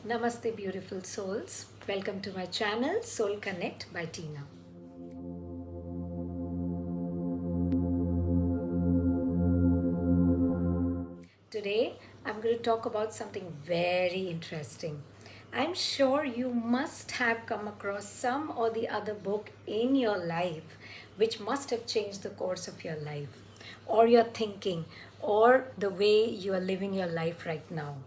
Namaste, beautiful souls. Welcome to my channel, Soul Connect by Tina. Today, I'm going to talk about something very interesting. I'm sure you must have come across some or the other book in your life which must have changed the course of your life, or your thinking, or the way you are living your life right now.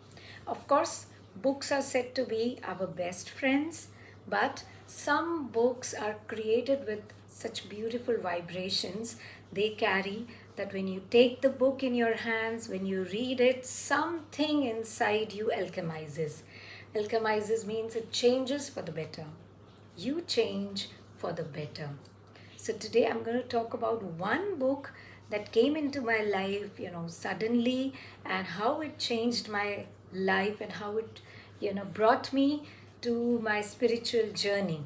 Of course, books are said to be our best friends, but some books are created with such beautiful vibrations they carry that when you take the book in your hands, when you read it, something inside you alchemizes. Alchemizes means it changes for the better. You change for the better. So today I'm going to talk about one book that came into my life, suddenly, and how it changed my life and how it, brought me to my spiritual journey.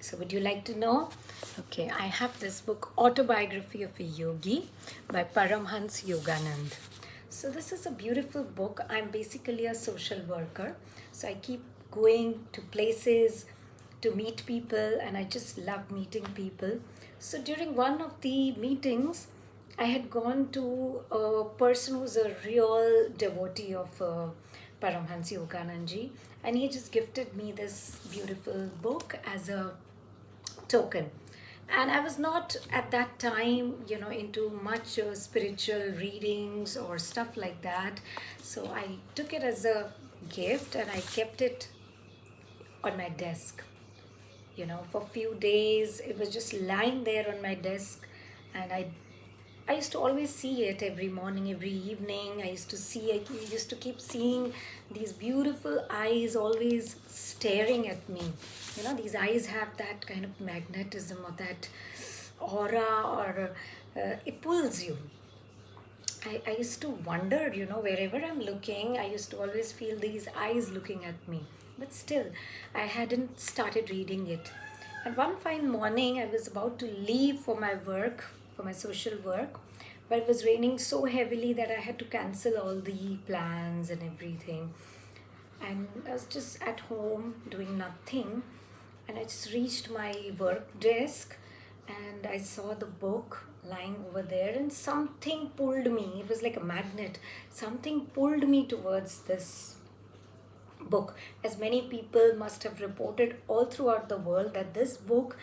So would you like to know? Okay, I have this book, Autobiography of a Yogi by Paramhansa Yogananda. So this is a beautiful book. I'm basically a social worker. So I keep going to places to meet people, and I just love meeting people. So during one of the meetings, I had gone to a person who's a real devotee of Paramhansa Yogananda, and he just gifted me this beautiful book as a token. And I was not at that time into much spiritual readings or stuff like that, so I took it as a gift and I kept it on my desk. For a few days it was just lying there on my desk, and I used to always see it every morning, every evening. I used to keep seeing these beautiful eyes always staring at me. These eyes have that kind of magnetism or that aura, or it pulls you. I used to wonder, wherever I'm looking, I used to always feel these eyes looking at me. But still, I hadn't started reading it. And one fine morning, I was about to leave for my work, for my social work, but it was raining so heavily that I had to cancel all the plans and everything. And I was just at home doing nothing, and I just reached my work desk and I saw the book lying over there, and something pulled me. It was like a magnet. Something pulled me towards this book. As many people must have reported all throughout the world that this book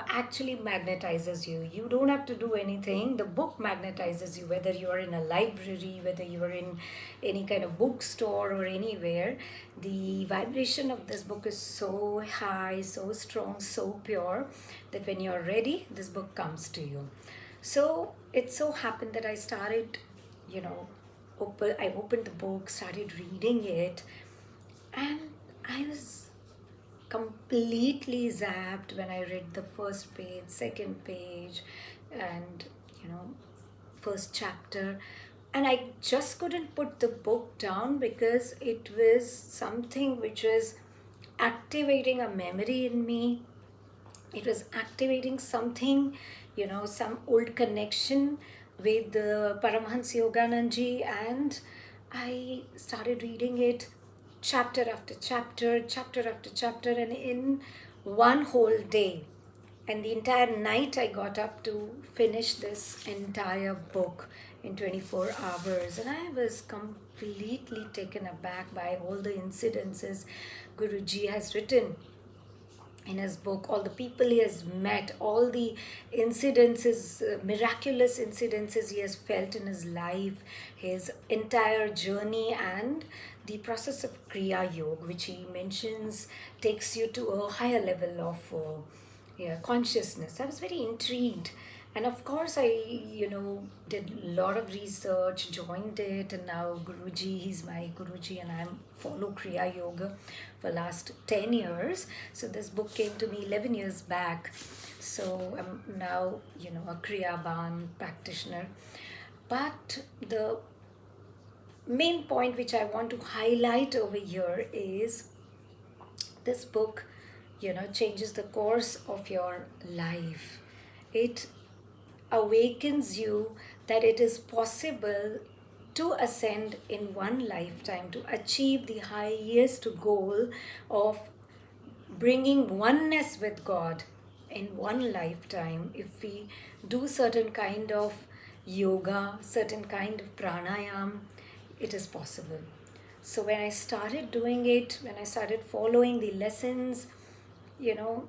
actually magnetizes you. You don't have to do anything. The book magnetizes you, whether you are in a library, whether you are in any kind of bookstore or anywhere. The vibration of this book is so high, so strong, so pure that when you're ready, this book comes to you. So it so happened that I started, I opened the book, started reading it, and I was completely zapped when I read the first page, second page, and first chapter. And I just couldn't put the book down because it was something which was activating a memory in me. It was activating something, some old connection with the Paramhansa Yogananda, and I started reading it chapter after chapter, chapter after chapter, and in one whole day. And the entire night I got up to finish this entire book in 24 hours. And I was completely taken aback by all the incidences Guruji has written in his book, all the people he has met, all the incidences, miraculous incidences he has felt in his life, his entire journey, and the process of Kriya Yoga, which he mentions takes you to a higher level of consciousness. I was very intrigued. And of course, I, did a lot of research, joined it, and now Guruji, he's my Guruji, and I follow Kriya Yoga for last 10 years. So this book came to me 11 years back. So I'm now, a Kriya Ban practitioner. But the main point which I want to highlight over here is this book, changes the course of your life. It awakens you that it is possible to ascend in one lifetime, to achieve the highest goal of bringing oneness with God in one lifetime. If we do certain kind of yoga, certain kind of pranayam, it is possible. So when I started doing it, when I started following the lessons, you know,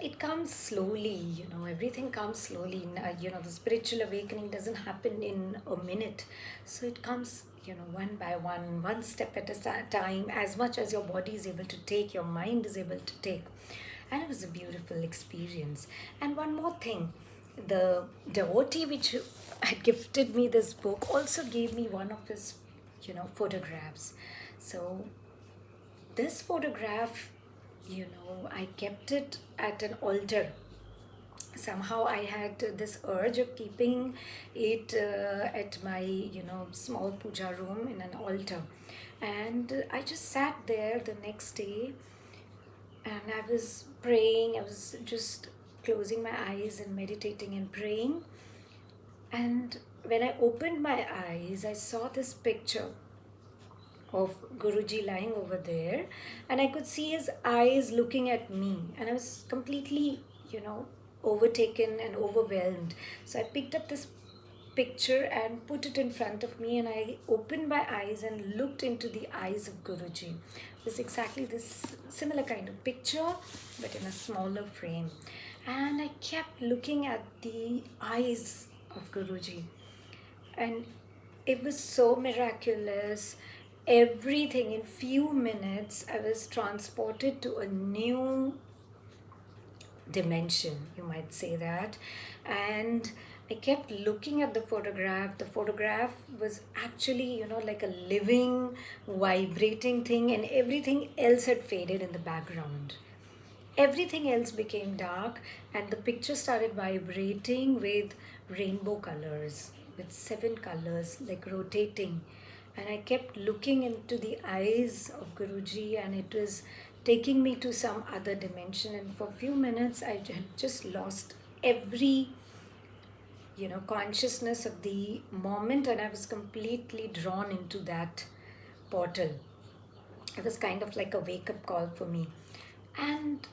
it comes slowly. Everything comes slowly. The spiritual awakening doesn't happen in a minute. So it comes, one by one step at a time, as much as your body is able to take, your mind is able to take. And it was a beautiful experience. And one more thing, the devotee which had gifted me this book also gave me one of his photographs. So this photograph, I kept it at an altar. Somehow I had this urge of keeping it at my small puja room in an altar. And I just sat there the next day, and I was praying. I was just closing my eyes and meditating and praying. And when I opened my eyes, I saw this picture of Guruji lying over there, and I could see his eyes looking at me, and I was completely, overtaken and overwhelmed. So I picked up this picture and put it in front of me, and I opened my eyes and looked into the eyes of Guruji. It was exactly this similar kind of picture, but in a smaller frame. And I kept looking at the eyes of Guruji, and it was so miraculous. Everything, in few minutes I was transported to a new dimension, you might say that. And I kept looking at the photograph. The photograph was actually, like a living, vibrating thing, and everything else had faded in the background. Everything else became dark, and the picture started vibrating with rainbow colors, with 7 colors, like rotating. And I kept looking into the eyes of Guruji, and it was taking me to some other dimension. And for a few minutes, I had just lost every consciousness of the moment, and I was completely drawn into that portal. It was kind of like a wake-up call for me. And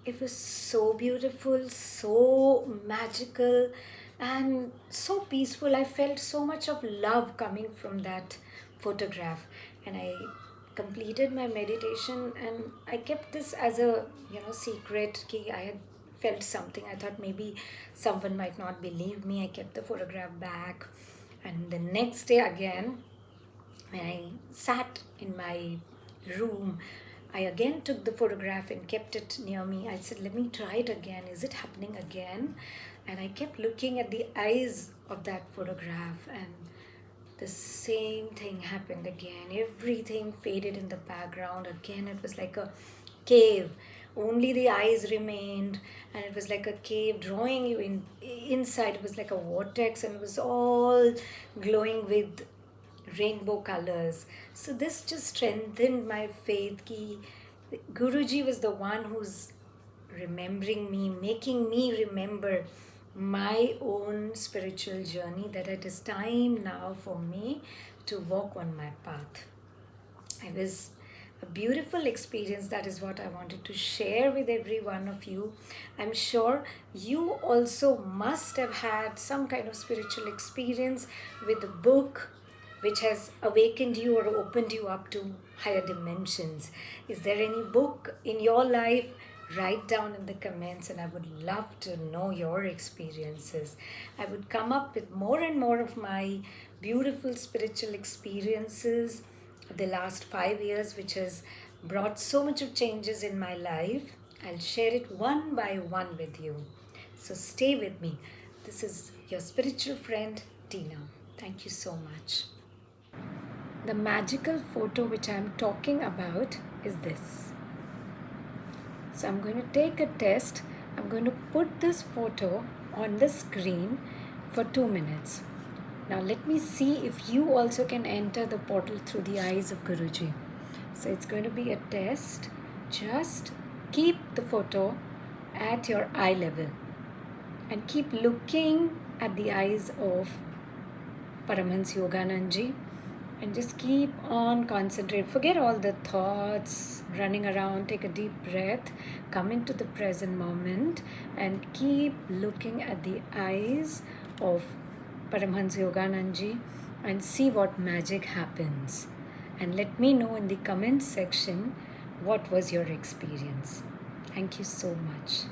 it was so beautiful, so magical, and so peaceful. I felt so much of love coming from that photograph. And I completed my meditation, and I kept this as a secret key. I had felt something. I thought maybe someone might not believe me. I kept the photograph back. And the next day again, when I sat in my room, I again took the photograph and kept it near me. I said, let me try it again. Is it happening again? And I kept looking at the eyes of that photograph, and the same thing happened again. Everything faded in the background. Again, it was like a cave. Only the eyes remained, and it was like a cave drawing you inside. It was like a vortex, and it was all glowing with rainbow colors. So this just strengthened my faith ki Guruji was the one who's remembering me, making me remember my own spiritual journey, that it is time now for me to walk on my path. It was a beautiful experience. That is what I wanted to share with every one of you. I'm sure you also must have had some kind of spiritual experience with the book which has awakened you or opened you up to higher dimensions. Is there any book in your life? Write down in the comments, and I would love to know your experiences. I would come up with more and more of my beautiful spiritual experiences the last 5 years, which has brought so much of changes in my life. I'll share it one by one with you. So stay with me. This is your spiritual friend, Tina. Thank you so much. The magical photo which I'm talking about is this. So I'm going to take a test. I'm going to put this photo on the screen for 2 minutes. Now let me see if you also can enter the portal through the eyes of Guruji. So it's going to be a test. Just keep the photo at your eye level and keep looking at the eyes of Paramhansa Yogananda, and just keep on concentrate. Forget all the thoughts running around. Take a deep breath, come into the present moment, and keep looking at the eyes of Paramhansa Yogananda and see what magic happens. And let me know in the comment section what was your experience. Thank you so much.